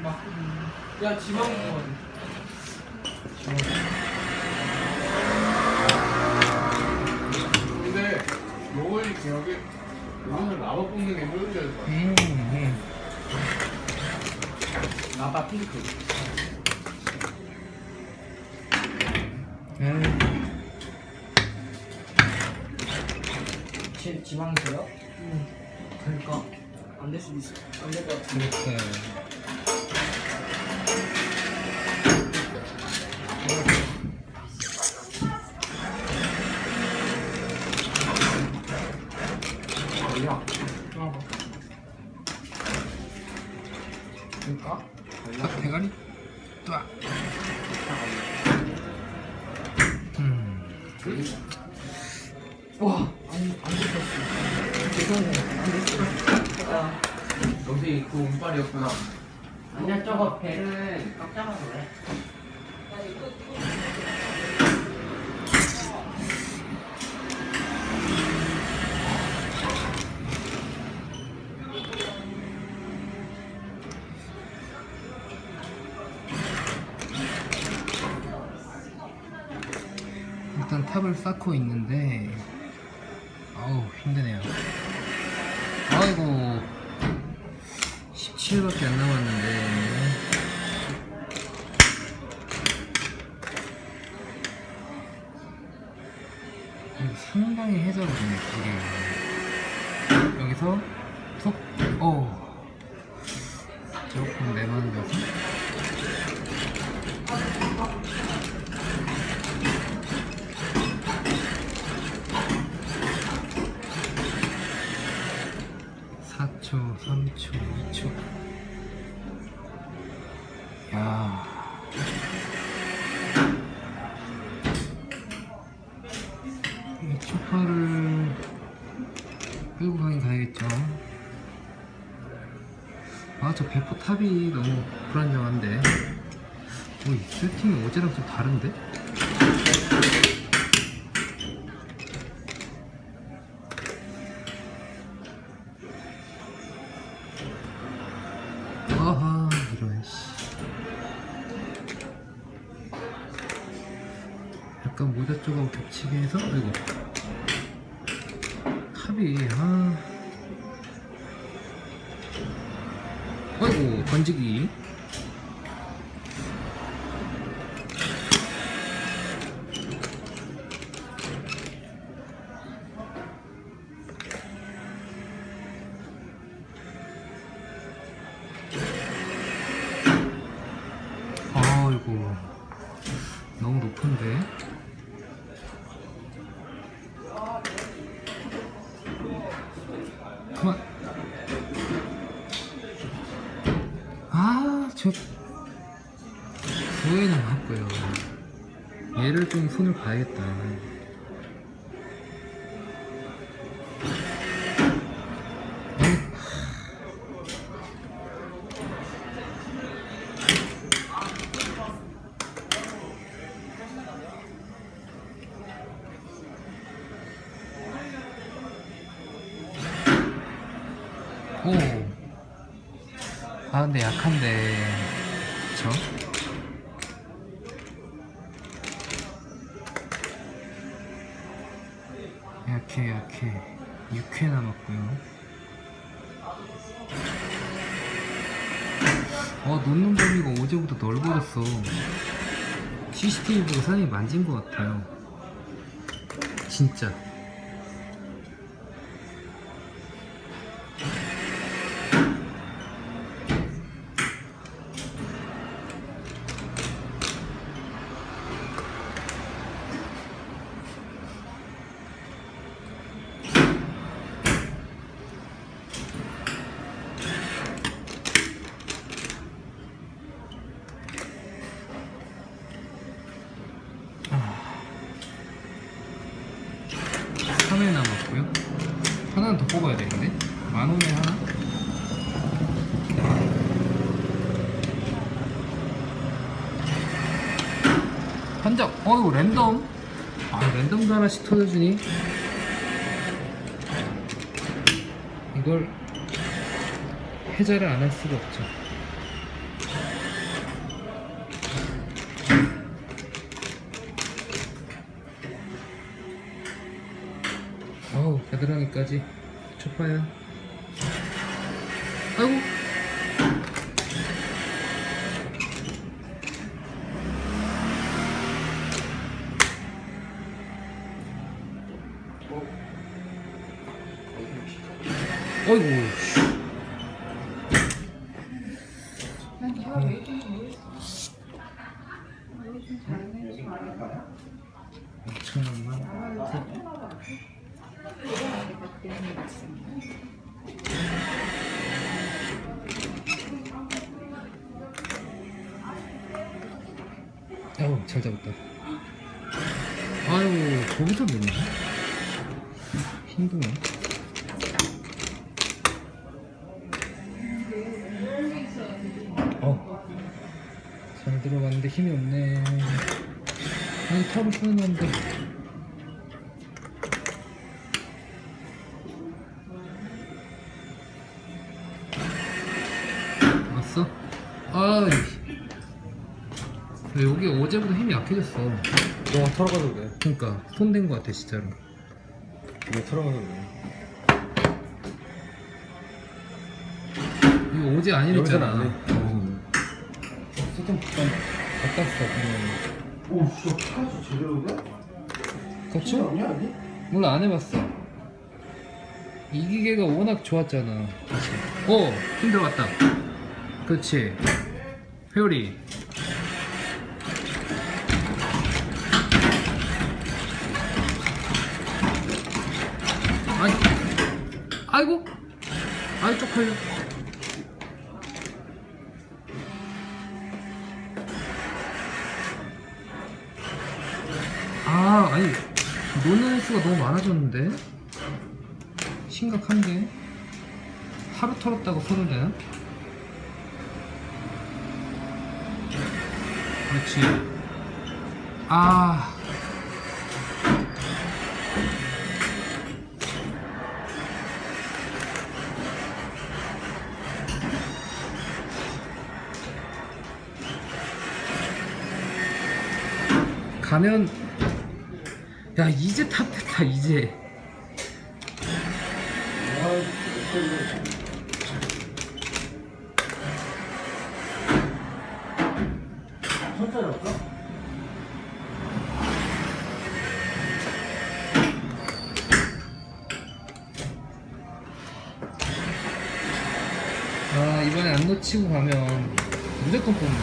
야, 지방권. 근데 요거의 기억이 오늘 라바 뽑는 게 효율적일 것 같아. 라바 핑크. 지방세요? 될까? 안 될 수도 있어. 안 될 것 같아. 그랬어요. 걸려. 봐봐. 될까? 딱 대가리? 딱. 와, 안 됐었어. 죄송해요. 안 됐어. 역시 그 운빨이었구나. 아니야, 저거 배를 꽉 잡아서 그래. 일단 탑을 쌓고 있는데 아우 힘드네요. 아이고 17밖에 안 남았는데 이거 상당히 해자거든요. 이게 여기서 톡 조금 내만져서 4초, 3초, 2초. 야. 이 초파를 끌고 가긴 가야겠죠. 아, 저 배포 탑이 너무 불안정한데. 이 세팅이 어제랑 좀 다른데? 아하, 이런 씨. 약간 모자 쪽하고 겹치게 해서, 아이고. 탑이, 아이고, 던지기. 아이고, 너무 높은데. 그만. 저 9회 남았고요. 얘를 좀 손을 봐야겠다. 근데 약한데 그쵸? 약해 6회 남았고요. 놓는 범위가 어제보다 넓어졌어. CCTV 보고 사람이 만진 것 같아요. 진짜. 하나 남았고요. 하나는 더 뽑아야 되는데. 10,000원에 하나? 한적. 이거 랜덤. 랜덤도 하나씩 터져주니. 이걸 해자를 안 할 수가 없죠. 겨드랑이까지 초파야. 아이고. 어이구. 난 걔가 왜 이런지 모르겠어. 왜 좀 잘해서 알아. 5,000원만. 아우, 잘 잡았다. 아유, 거기서 넣네. 힘드네. 잘 들어갔는데 힘이 없네. 아니, 탑을 쏘는데. 왔어? 아이. 여기 어제보다 힘이 약해졌어. 너가 털어가도 그래. 그니까, 손댄 것 같아, 진짜로. 왜 털어가도 그래. 이거 어제 아니랬잖아. 여기서는 안 돼. 세팅 바꿨어. 오, 진짜 피카소 제대로 돼? 그쵸? 아니야, 아니? 몰라, 안 해봤어. 이 기계가 워낙 좋았잖아. 오! 힘 들어갔다. 그렇지. 회오리. 아이, 아이고! 아이, 쪽팔려. 아, 아니, 노는 수가 너무 많아졌는데? 심각한데? 하루 털었다고 손을 대나? 그렇지. 아. 가면 야 이제 탑했다 이제. 천짜리 없어? 아 이번에 안 놓치고 가면 무조건 뽑는.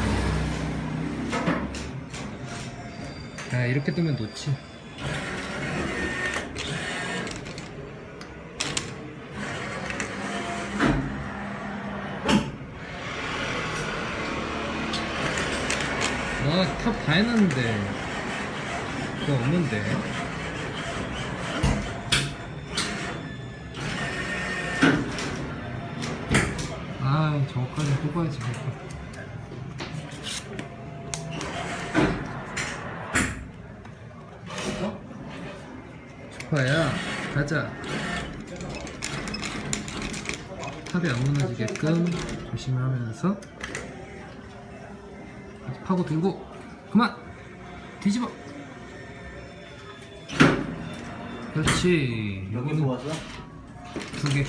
아 이렇게 뜨면 놓지. 탑 다 해놨는데 그거 없는데. 아 저거까지 뽑아야지. 초파야 가자. 탑이 안 무너지게끔 조심하면서 파고 들고 그만 뒤집어. 그렇지. 여기는 왔어? 2개.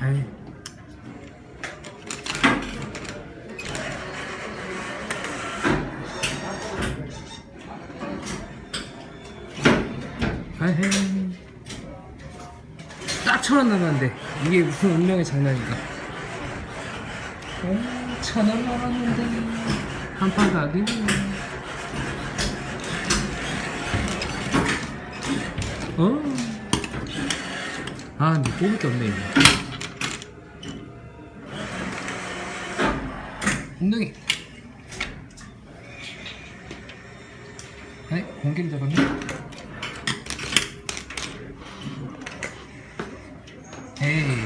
아이. 아헤. 딱 1,000원 남았는데 이게 무슨 운명의 장난인가. 1,000원 남았는데 한 판 가기. 아 근데 뽑을 게 없네 이거. 엉덩이. 아이 공기를 잡았네. 에이.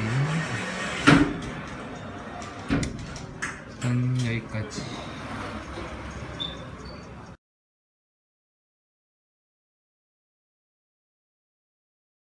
여기까지.